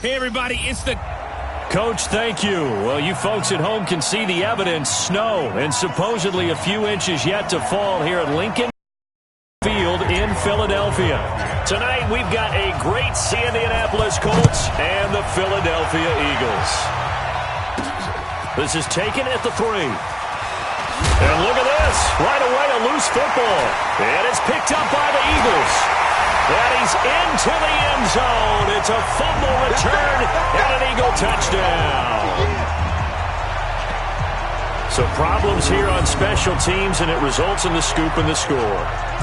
Hey, everybody, it's the... Coach, thank you. Well, you folks at home can see the evidence. Snow and supposedly a few inches yet to fall here at Lincoln Field in Philadelphia. Tonight, we've got a great Indianapolis Colts and the Philadelphia Eagles. This is taken at the 3. And look at this. Right away, a loose football. And it's picked up by the Eagles. And he's into the end zone. It's a fumble return and an Eagle touchdown. So problems here on special teams, and it results in the scoop and the score.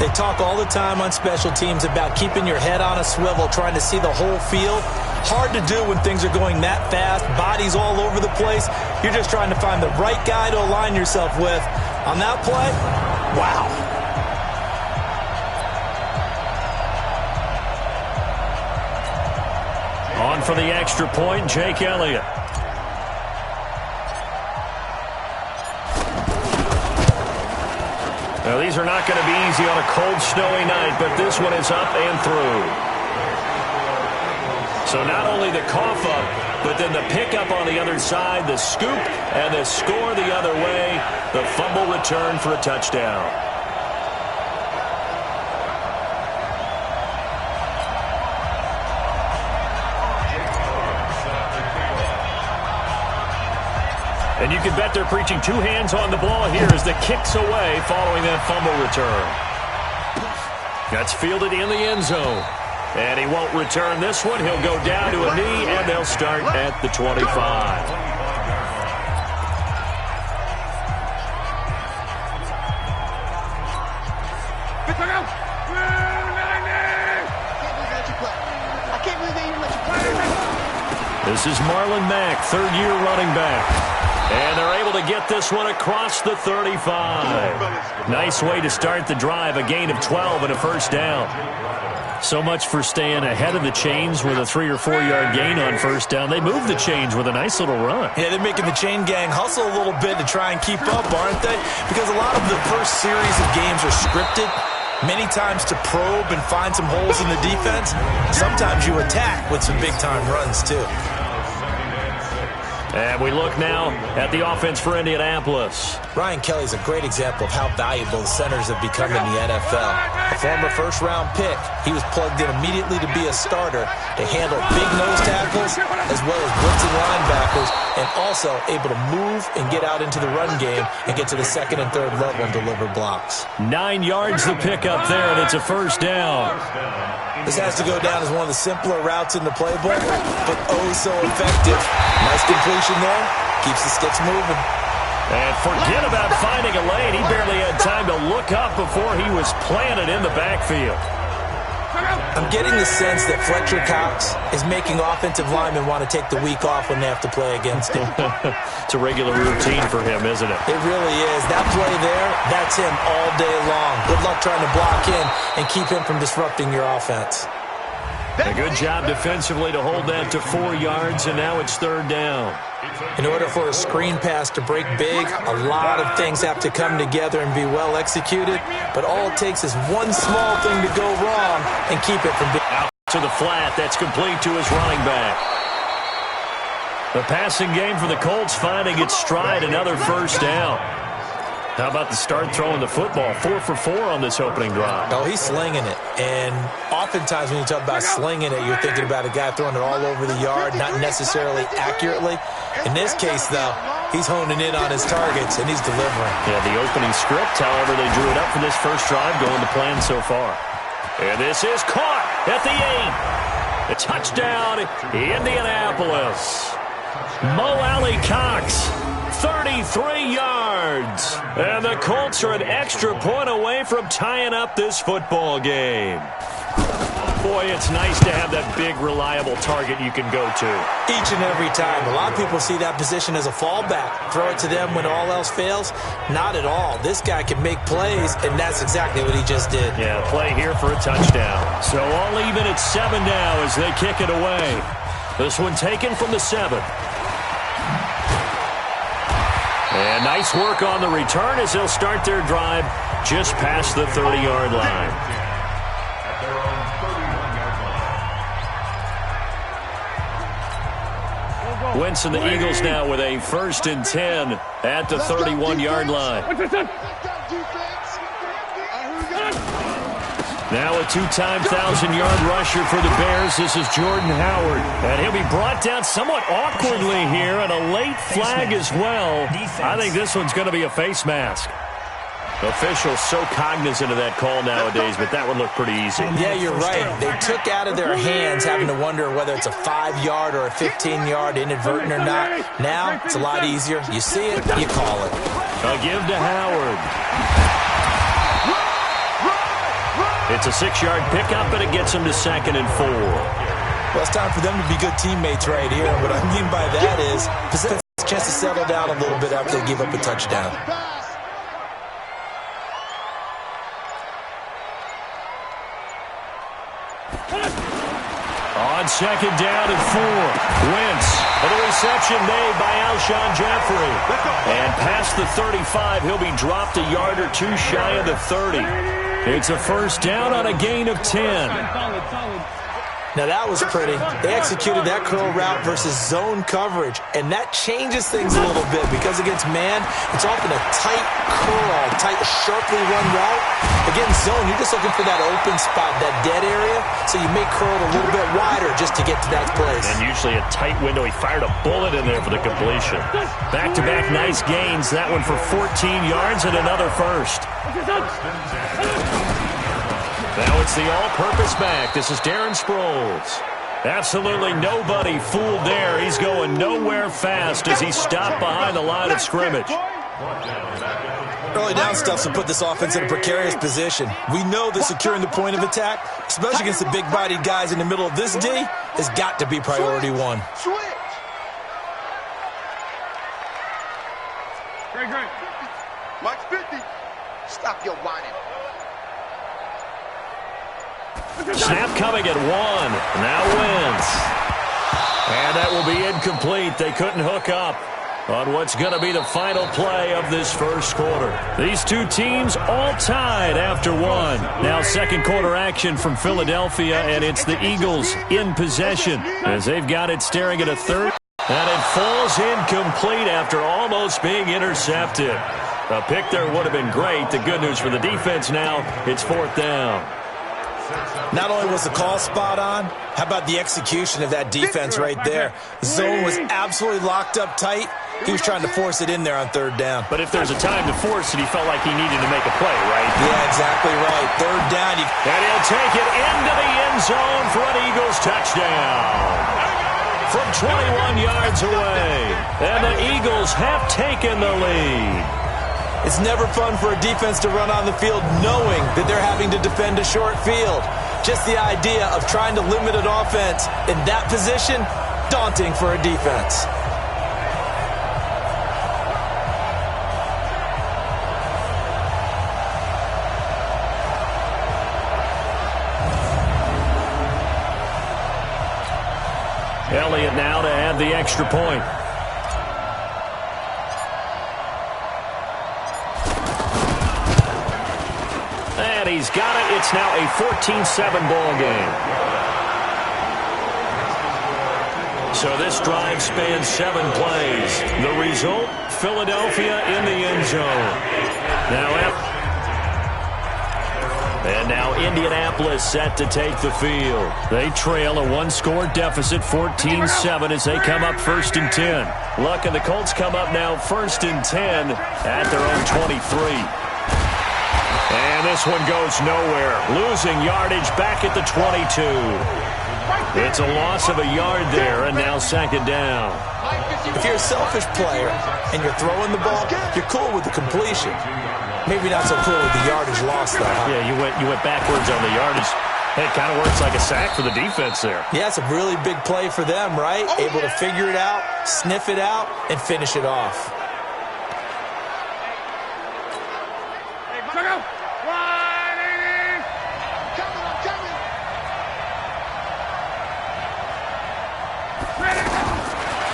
They talk all the time on special teams about keeping your head on a swivel, trying to see the whole field. Hard to do when things are going that fast, bodies all over the place. You're just trying to find the right guy to align yourself with. On that play, wow. On for the extra point, Jake Elliott. Now, these are not going to be easy on a cold, snowy night, but this one is up and through. So not only the cough up, but then the pickup on the other side, the scoop, and the score the other way, the fumble return for a touchdown. And you can bet they're preaching two hands on the ball here as the kick's away following that fumble return. That's fielded in the end zone. And he won't return this one. He'll go down to a knee, and they'll start at the 25. This is Marlon Mack, third-year running back. And they're able to get this one across the 35. Nice way to start the drive, a gain of 12 and a first down. So much for staying ahead of the chains with a 3 or 4 yard gain on first down. They move the chains with a nice little run. Yeah, they're making the chain gang hustle a little bit to try and keep up, aren't they? Because a lot of the first series of games are scripted, many times to probe and find some holes in the defense. Sometimes you attack with some big-time runs, too. And we look now at the offense for Indianapolis. Ryan Kelly's a great example of how valuable the centers have become in the NFL. A former first-round pick, he was plugged in immediately to be a starter to handle big nose tackles as well as blitzing linebackers, and also able to move and get out into the run game and get to the second and third level and deliver blocks. 9 yards the pickup there, and it's a first down. This has to go down as one of the simpler routes in the playbook, but oh so effective. Nice completion there. Keeps the sticks moving. And forget about finding a lane. He barely had time to look up before he was planted in the backfield. I'm getting the sense that Fletcher Cox is making offensive linemen want to take the week off when they have to play against him. It's a regular routine for him, isn't it? It really is. That play there, that's him all day long. Good luck trying to block him and keep him from disrupting your offense. A good job defensively to hold that to 4 yards, and now it's third down. In order for a screen pass to break big, a lot of things have to come together and be well executed, but all it takes is one small thing to go wrong and keep it from being out to the flat. That's complete to his running back. The passing game for the Colts finding its stride, another first down. How about the start throwing the football? 4 for 4 on this opening drive. Oh, he's slinging it. And oftentimes when you talk about slinging it, you're thinking about a guy throwing it all over the yard, not necessarily accurately. In this case, though, he's honing in on his targets, and he's delivering. Yeah, the opening script, however, they drew it up for this first drive, going to plan so far. And this is caught at the 8. A touchdown, Indianapolis. Mo Alley Cox. 33 yards. And the Colts are an extra point away from tying up this football game. Boy, it's nice to have that big, reliable target you can go to. Each and every time. A lot of people see that position as a fallback. Throw it to them when all else fails. Not at all. This guy can make plays, and that's exactly what he just did. Yeah, play here for a touchdown. So all even at 7 now as they kick it away. This one taken from the 7. And nice work on the return as they'll start their drive just past the 30-yard line. Wentz and the Eagles now with a 1st and 10 at the 31-yard line. Now a 2-time 1,000-yard rusher for the Bears. This is Jordan Howard. And he'll be brought down somewhat awkwardly here, and a late flag as well. I think this one's going to be a face mask. Officials so cognizant of that call nowadays, but that one looked pretty easy. Yeah, you're right. They took out of their hands having to wonder whether it's a 5-yard or a 15-yard inadvertent or not. Now, it's a lot easier. You see it, you call it. A give to Howard. It's a 6-yard pickup, and it gets him to 2nd and 4. Well, it's time for them to be good teammates right here. And what I mean by that is possess a chance to settle down a little bit after they give up a touchdown. On 2nd down and 4, Wentz with a reception made by Alshon Jeffrey. And past the 35, he'll be dropped a yard or two shy of the 30. It's a 1st down on a gain of 10. Now, that was pretty. They executed that curl route versus zone coverage, and that changes things a little bit because against man, it's often a tight curl, tight, sharply run route. Against zone, you're just looking for that open spot, that dead area, so you may curl it a little bit wider just to get to that place. And usually a tight window. He fired a bullet in there for the completion. Back-to-back nice gains. That one for 14 yards and another 1st. Now it's the all-purpose back. This is Darren Sproles. Absolutely nobody fooled there. He's going nowhere fast as he stopped behind the line of scrimmage. Early down stuff to put this offense in a precarious position. We know that securing the point of attack, especially against the big-bodied guys in the middle of this D, has got to be priority one. Great. Mike 50. Stop your whining. Snap coming at 1. Now Wentz. And that will be incomplete. They couldn't hook up on what's going to be the final play of this 1st quarter. These two teams all tied after 1. Now 2nd quarter action from Philadelphia, and it's the Eagles in possession as they've got it staring at a 3rd. And it falls incomplete after almost being intercepted. A pick there would have been great. The good news for the defense now, it's 4th down. Not only was the call spot on, how about the execution of that defense right there? Zone was absolutely locked up tight. He was trying to force it in there on 3rd down. But if there's a time to force it, he felt like he needed to make a play, right? Yeah, exactly right. 3rd down. And he'll take it into the end zone for an Eagles touchdown. From 21 yards away. And the Eagles have taken the lead. It's never fun for a defense to run on the field knowing that they're having to defend a short field. Just the idea of trying to limit an offense in that position, daunting for a defense. Elliott now to add the extra point. And he's got it. It's now a 14-7 ball game. So this drive spans 7 plays. The result, Philadelphia in the end zone. Now Indianapolis set to take the field. They trail a 1-score deficit, 14-7, as they come up 1st and 10. Luck and the Colts come up now 1st and 10 at their own 23. And this one goes nowhere. Losing yardage back at the 22. It's a loss of a yard there, and now 2nd down. If you're a selfish player and you're throwing the ball, you're cool with the completion. Maybe not so cool with the yardage loss, though. Huh? Yeah, you went backwards on the yardage. Hey, it kind of works like a sack for the defense there. Yeah, it's a really big play for them, right? Able to figure it out, sniff it out, and finish it off.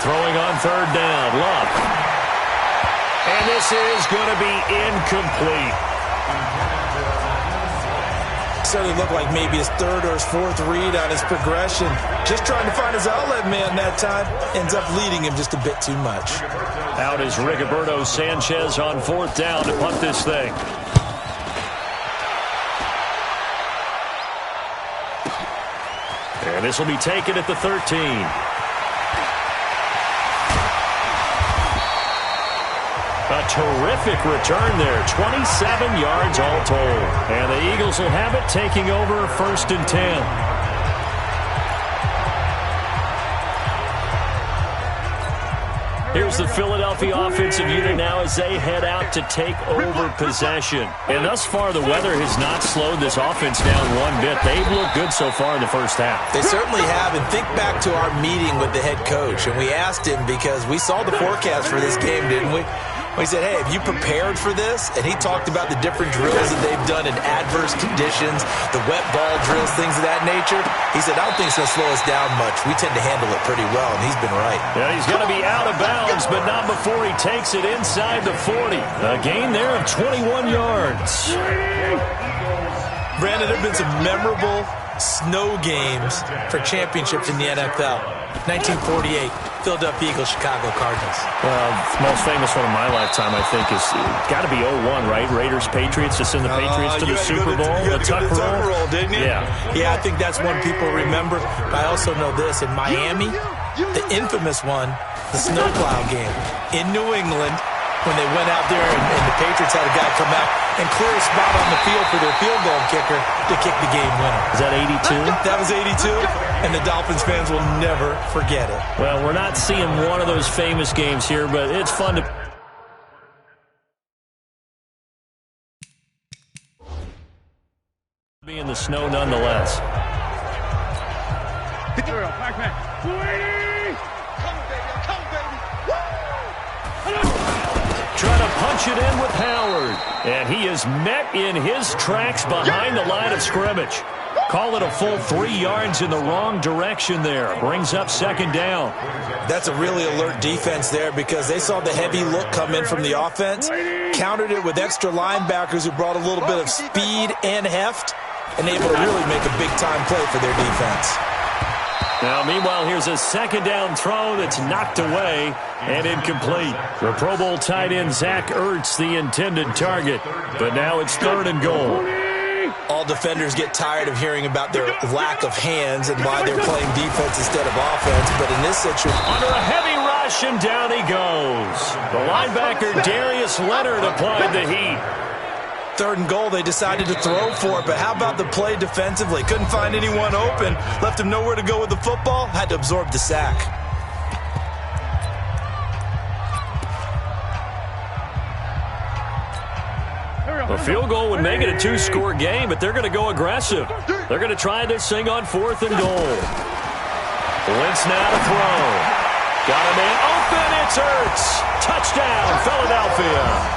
Throwing on 3rd down, Luck. And this is going to be incomplete. Certainly looked like maybe his third or his fourth read on his progression. Just trying to find his outlet man that time. Ends up leading him just a bit too much. Out is Rigoberto Sanchez on 4th down to punt this thing. And this will be taken at the 13. A terrific return there. 27 yards all told. And the Eagles will have it, taking over 1st and 10. Here's the Philadelphia offensive unit now as they head out to take over possession. And thus far, the weather has not slowed this offense down one bit. They've looked good so far in the first half. They certainly have. And think back to our meeting with the head coach. And we asked him because we saw the forecast for this game, didn't we? We said, hey, have you prepared for this? And he talked about the different drills that they've done in adverse conditions, the wet ball drills, things of that nature. He said, I don't think it's going to slow us down much. We tend to handle it pretty well, and he's been right. Yeah, he's going to be out of bounds, but not before he takes it inside the 40. A gain there of 21 yards. Brandon, there have been some memorable snow games for championships in the NFL. 1948, Philadelphia Eagles, Chicago Cardinals. Well, the most famous one of my lifetime, I think, is got to be 01, right? Raiders, Patriots, to send the Patriots to the Super Bowl. The tuck roll, didn't you? Yeah, I think that's one people remember. I also know this. In Miami, the infamous one, the snowplow game in New England, when they went out there and the Patriots had a guy come out and clear a spot on the field for their field goal kicker to kick the game winner. Is that 82? That was 82, and the Dolphins fans will never forget it. Well, we're not seeing one of those famous games here, but it's fun to... be in the snow nonetheless. Trying to punch it in with Howard. And he is met in his tracks behind the line of scrimmage. Call it a full 3 yards in the wrong direction there. Brings up 2nd down. That's a really alert defense there because they saw the heavy look come in from the offense, countered it with extra linebackers who brought a little bit of speed and heft, and able to really make a big-time play for their defense. Now, meanwhile, here's a 2nd down throw that's knocked away and incomplete. The Pro Bowl tight end Zach Ertz, the intended target. But now it's 3rd and goal. All defenders get tired of hearing about their lack of hands and why they're playing defense instead of offense. But in this situation... under a heavy rush, and down he goes. The linebacker Darius Leonard applied the heat. 3rd and goal, they decided to throw for it, but how about the play defensively? Couldn't find anyone open, left him nowhere to go with the football, had to absorb the sack. A field goal would make it a 2-score game, but they're going to go aggressive. They're going to try this thing on 4th and goal. Wentz now to throw. Got a man open, it's Ertz. Touchdown, Philadelphia.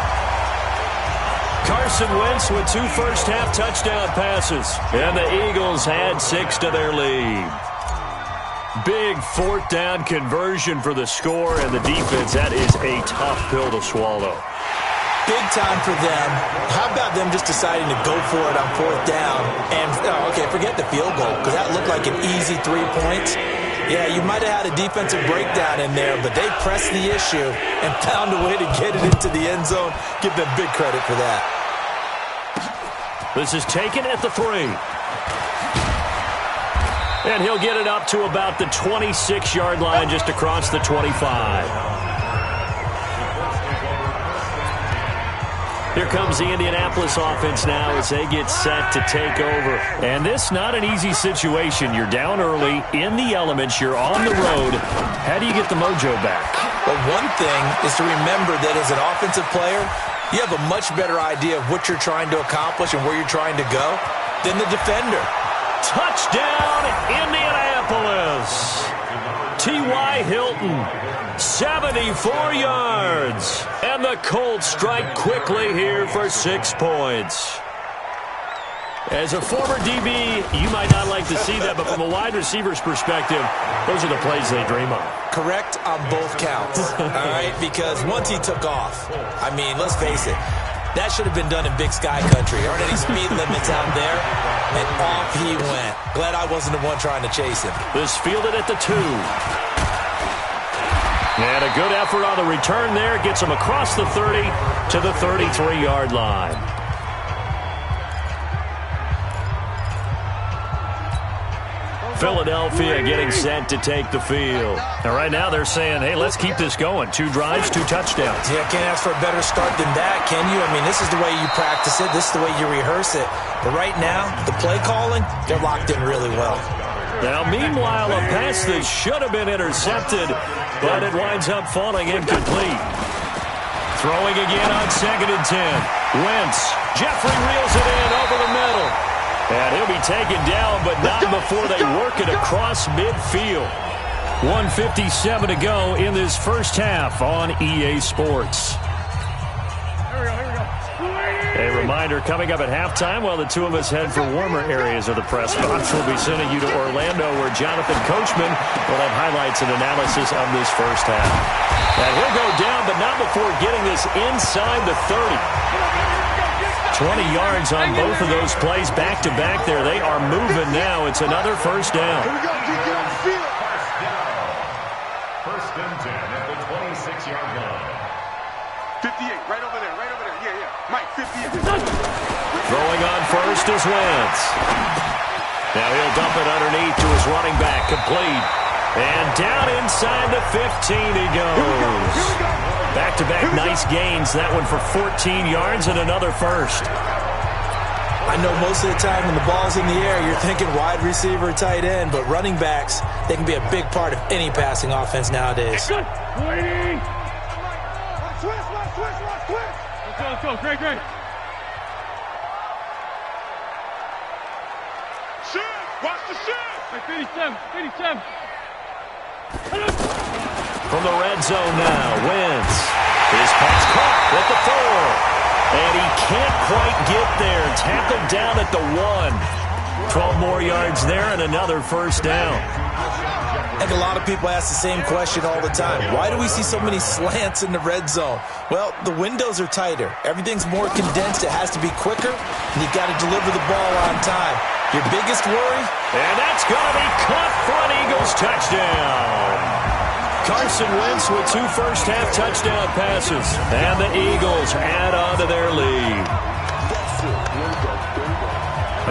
Carson Wentz with 2 first-half touchdown passes. And the Eagles had 6 to their lead. Big 4th down conversion for the score, and the defense, that is a tough pill to swallow. Big time for them. How about them just deciding to go for it on 4th down? And, okay, forget the field goal, because that looked like an easy 3 points. Yeah, you might have had a defensive breakdown in there, but they pressed the issue and found a way to get it into the end zone. Give them big credit for that. This is taken at the 3. And he'll get it up to about the 26-yard line, just across the 25. Here comes the Indianapolis offense now as they get set to take over. And this not an easy situation. You're down early, in the elements, you're on the road. How do you get the mojo back? Well, one thing is to remember that as an offensive player, you have a much better idea of what you're trying to accomplish and where you're trying to go than the defender. Touchdown, Indianapolis. T.Y. Hilton, 74 yards. And the Colts strike quickly here for 6 points. As a former DB, you might not like to see that, but from a wide receiver's perspective, those are the plays they dream of. Correct on both counts, all right? Because once he took off, I mean, let's face it, that should have been done in Big Sky Country. Aren't any speed limits out there? And off he went. Glad I wasn't the one trying to chase him. This fielded at the 2. And a good effort on the return there. Gets him across the 30 to the 33-yard line. Philadelphia getting set to take the field. And right now they're saying, hey, let's keep this going. 2 drives, 2 touchdowns. Yeah, can't ask for a better start than that, can you? I mean, this is the way you practice it. This is the way you rehearse it. But right now, the play calling, they're locked in really well. Now, meanwhile, a pass that should have been intercepted, but it winds up falling incomplete. Throwing again on 2nd and 10. Wentz. Jeffrey reels it in over the middle. And he'll be taken down, but not before they work it across midfield. 1:57 to go in this first half on EA Sports. A reminder coming up at halftime while the two of us head for warmer areas of the press box. We'll be sending you to Orlando where Jonathan Coachman will have highlights and analysis of this first half. And he'll go down, but not before getting this inside the 30. 20 yards on both of those plays back-to-back there. They are moving now. It's another first down. Here we go. Get on the field. First and 10 at the 26-yard line. 58, right over there. Yeah. Mike, 58. Throwing on first is Wentz. Now he'll dump it underneath to his running back. Complete. And down inside the 15 he goes. Back-to-back nice gains. That one for 14 yards and another first. I know most of the time when the ball's in the air, you're thinking wide receiver, tight end, but running backs, they can be a big part of any passing offense nowadays. Let's go. Great. Shift. Watch the shift. 87. From the red zone now, Wentz. His pass caught at the 4. And he can't quite get there. Tackled down at the 1. 12 more yards there and another first down. I think a lot of people ask the same question all the time. Why do we see so many slants in the red zone? Well, the windows are tighter. Everything's more condensed. It has to be quicker, and you got to deliver the ball on time. Your biggest worry? And that's going to be caught for an Eagles touchdown. Carson Wentz with 2 first-half touchdown passes. And the Eagles add on to their lead.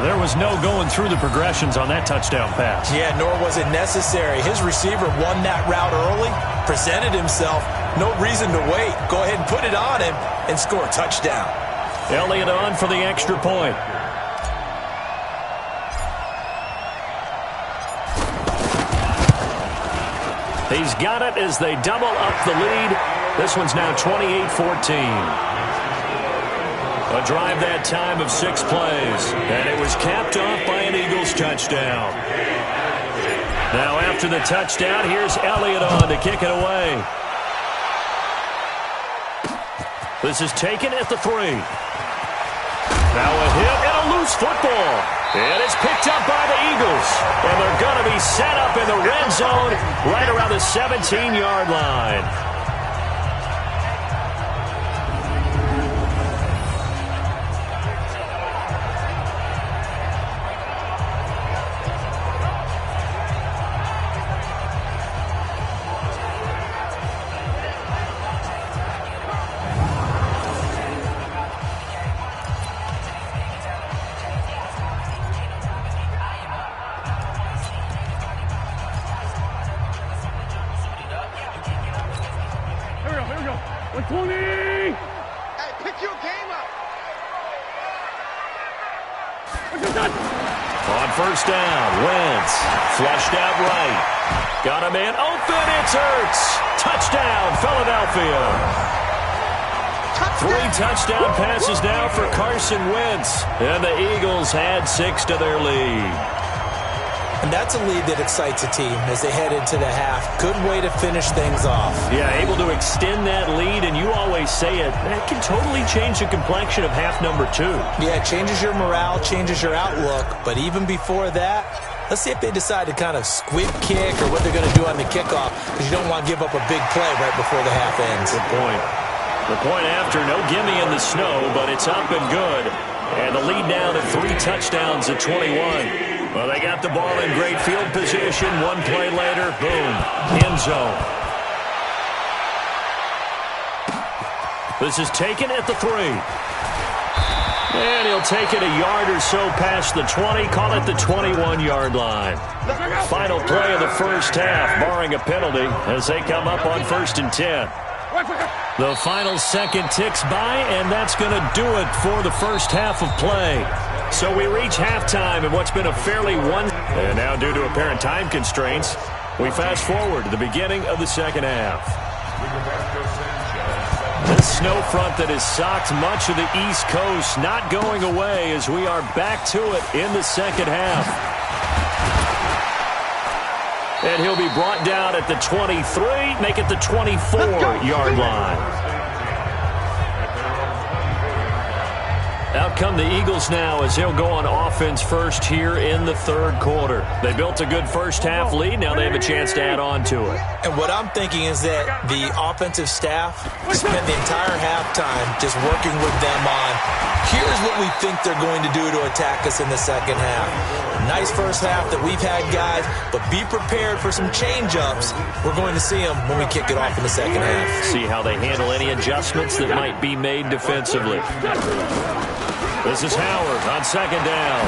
There was no going through the progressions on that touchdown pass. Yeah, nor was it necessary. His receiver won that route early, presented himself. No reason to wait. Go ahead and put it on him and score a touchdown. Elliott on for the extra point. He's got it as they double up the lead. This one's now 28-14. A drive that time of 6 plays. And it was capped off by an Eagles touchdown. Now after the touchdown, here's Elliott on to kick it away. This is taken at the 3. Now a hit and a loose football. And it's picked up by the Eagles. And they're going to be set up in the red zone right around the 17-yard line. On first down, Wentz flushed out right. Got a man open. It's Ertz. Touchdown, Philadelphia. 3 touchdown passes now for Carson Wentz. And the Eagles add 6 to their lead. And that's a lead that excites a team as they head into the half. Good way to finish things off. Yeah, able to extend that lead, and you always say it, that can totally change the complexion of half number 2. Yeah, it changes your morale, changes your outlook. But even before that, let's see if they decide to kind of squib kick or what they're going to do on the kickoff, because you don't want to give up a big play right before the half ends. Good point. The point after, no gimme in the snow, but it's up and good. And the lead now to 3 touchdowns at 21. Well, they got the ball in great field position. One play later, boom, end zone. This is taken at the 3. And he'll take it a yard or so past the 20, call it the 21-yard line. Final play of the first half, barring a penalty, as they come up on 1st and 10. The final second ticks by, and that's going to do it for the first half of play. So we reach halftime in what's been a fairly And now, due to apparent time constraints, we fast forward to the beginning of the second half. This snow front that has socked much of the East Coast not going away as we are back to it in the second half. And he'll be brought down at the 23, make it the 24-yard line. Out come the Eagles now as they'll go on offense first here in the third quarter. They built a good first half lead. Now they have a chance to add on to it. And what I'm thinking is that the offensive staff spent the entire halftime just working with them on, here's what we think they're going to do to attack us in the second half. Nice first half that we've had, guys, but be prepared for some change-ups. We're going to see them when we kick it off in the second half. See how they handle any adjustments that might be made defensively. This is Howard on second down.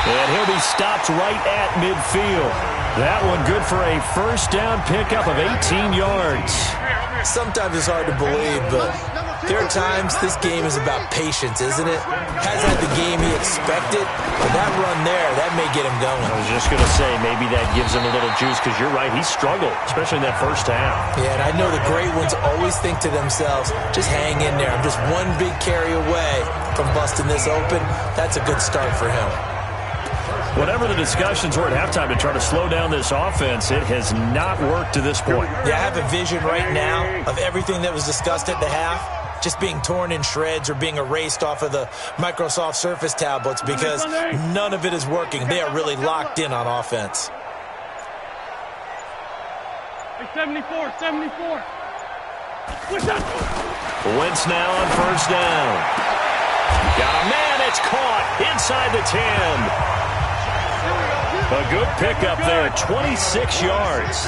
And he'll be stopped right at midfield. That one good for a first down pickup of 18 yards. Sometimes it's hard to believe, but there are times this game is about patience, isn't it? Has had the game he expected, but that run there, that may get him going. I was just going to say, maybe that gives him a little juice, because you're right, he struggled, especially in that first half. Yeah, and I know the great ones always think to themselves, just hang in there. I'm just one big carry away from busting this open. That's a good start for him. Whatever the discussions were at halftime to try to slow down this offense, it has not worked to this point. Yeah, I have a vision right now of everything that was discussed at the half just being torn in shreds or being erased off of the Microsoft Surface tablets because none of it is working. They are really locked in on offense. 74. Wentz now on first down. Got a man, it's caught inside the 10. A good pickup there, 26 yards.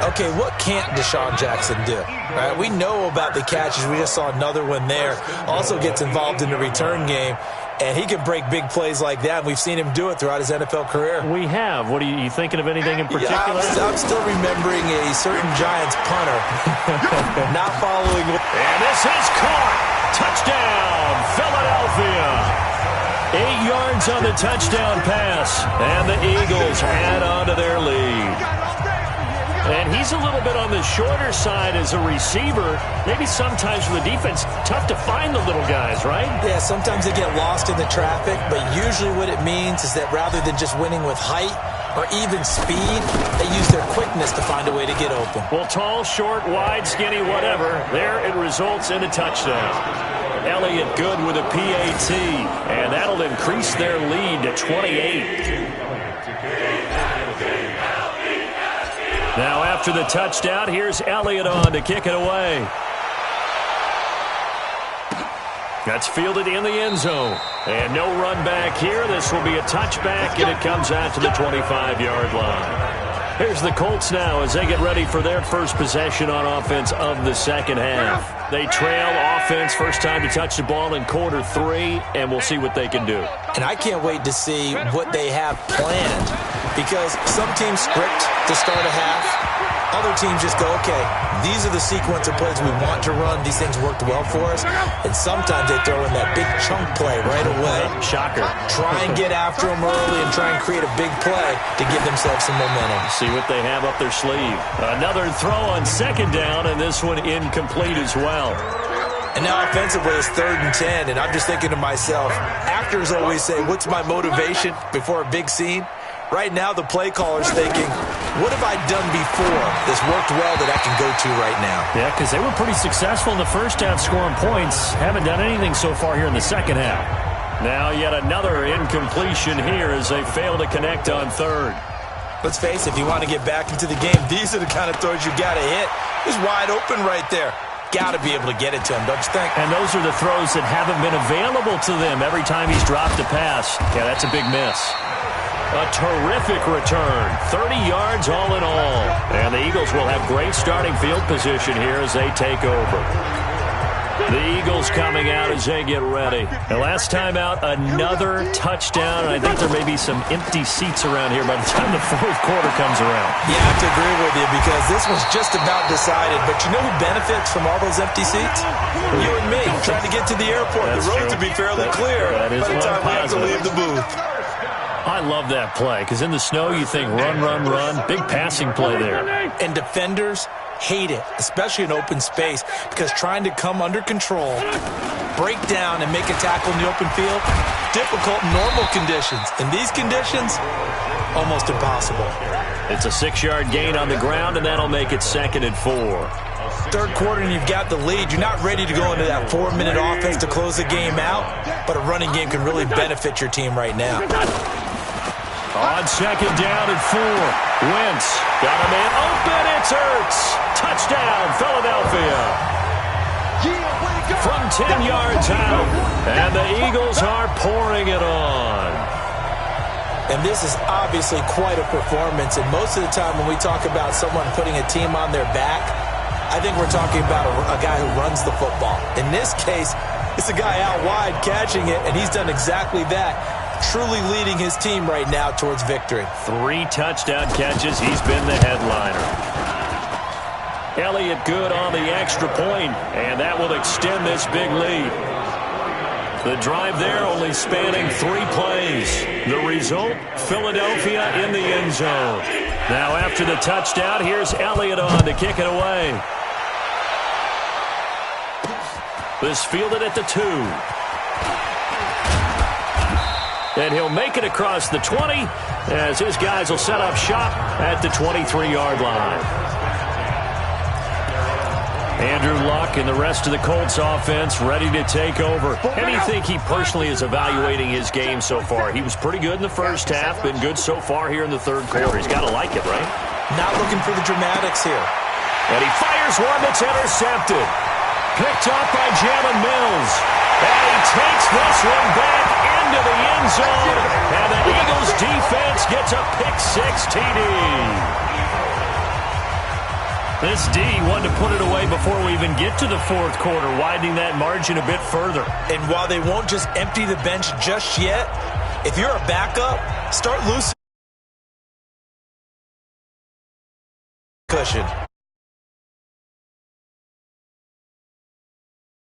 Okay, what can't Deshaun Jackson do? Right, we know about the catches. We just saw another one there. Also gets involved in the return game, and he can break big plays like that. We've seen him do it throughout his NFL career. We have. What are you thinking of anything in particular? Yeah, I'm still remembering a certain Giants punter not following. And this is caught. Touchdown, Philadelphia. 8 yards on the touchdown pass, and the Eagles add on to their lead. And he's a little bit on the shorter side as a receiver. Maybe sometimes for the defense, tough to find the little guys, right? Yeah, sometimes they get lost in the traffic, but usually what it means is that rather than just winning with height or even speed, they use their quickness to find a way to get open. Well, tall, short, wide, skinny, whatever, there it results in a touchdown. Elliott good with a PAT, and that'll increase their lead to 28. Now after the touchdown, here's Elliott on to kick it away. That's fielded in the end zone. And no run back here. This will be a touchback, and it comes out to the 25-yard line. Here's the Colts now as they get ready for their first possession on offense of the second half. They trail offense, first time to touch the ball in quarter 3, and we'll see what they can do. And I can't wait to see what they have planned, because some teams script to start a half. Other teams just go, okay, these are the sequence of plays we want to run. These things worked well for us. And sometimes they throw in that big chunk play right away. Shocker. Try and get after them early and try and create a big play to give themselves some momentum. See what they have up their sleeve. Another throw on second down, and this one incomplete as well. And now offensively it's 3rd and 10, and I'm just thinking to myself, actors always say, what's my motivation before a big scene? Right now the play caller's thinking, what have I done before that's worked well that I can go to right now? Yeah, because they were pretty successful in the first half scoring points. Haven't done anything so far here in the second half. Now yet another incompletion here as they fail to connect on 3rd. Let's face it, if you want to get back into the game, these are the kind of throws you got to hit. It's wide open right there. got to be able to get it to him, don't you think? And those are the throws that haven't been available to them every time he's dropped a pass. Yeah, that's a big miss. A terrific return, 30 yards all in all. And the Eagles will have great starting field position here as they take over. The Eagles coming out as they get ready. The last time out, another touchdown, and I think there may be some empty seats around here by the time the fourth quarter comes around. Yeah, I have to agree with you because this one's just about decided. But you know who benefits from all those empty seats? You and me, trying to get to the airport. That's the roads true. will be fairly clear by the time we have to leave the booth. I love that play because in the snow you think run, run, run. Big passing play there. And defenders hate it, especially in open space, because trying to come under control, break down, and make a tackle in the open field, difficult in normal conditions. In these conditions, almost impossible. It's a 6-yard gain on the ground, and that'll make it 2nd and 4. Third quarter, and you've got the lead. You're not ready to go into that 4-minute offense to close the game out, but a running game can really benefit your team right now. On 2nd down and 4. Wentz got a man open. It's Ertz. Touchdown, Philadelphia. From 10 yards out. And the Eagles are pouring it on. And this is obviously quite a performance. And most of the time when we talk about someone putting a team on their back, I think we're talking about a guy who runs the football. In this case, it's a guy out wide catching it, and he's done exactly that. Truly leading his team right now towards victory. 3 touchdown catches. He's been the headliner. Elliott good on the extra point, and that will extend this big lead. The drive there only spanning 3 plays. The result, Philadelphia in the end zone. Now after the touchdown, here's Elliott on to kick it away. This fielded at the 2. And he'll make it across the 20 as his guys will set up shop at the 23-yard line. Andrew Luck and the rest of the Colts offense ready to take over. How do you think he personally is evaluating his game so far? He was pretty good in the first half, been good so far here in the third quarter. He's got to like it, right? Not looking for the dramatics here. And he fires one that's intercepted. Picked up by Jalen Mills. And he takes this one back into the end zone. And the Eagles defense gets a pick-6 TD. This D wanted to put it away before we even get to the fourth quarter, widening that margin a bit further. And while they won't just empty the bench just yet, if you're a backup, start loosening cushion.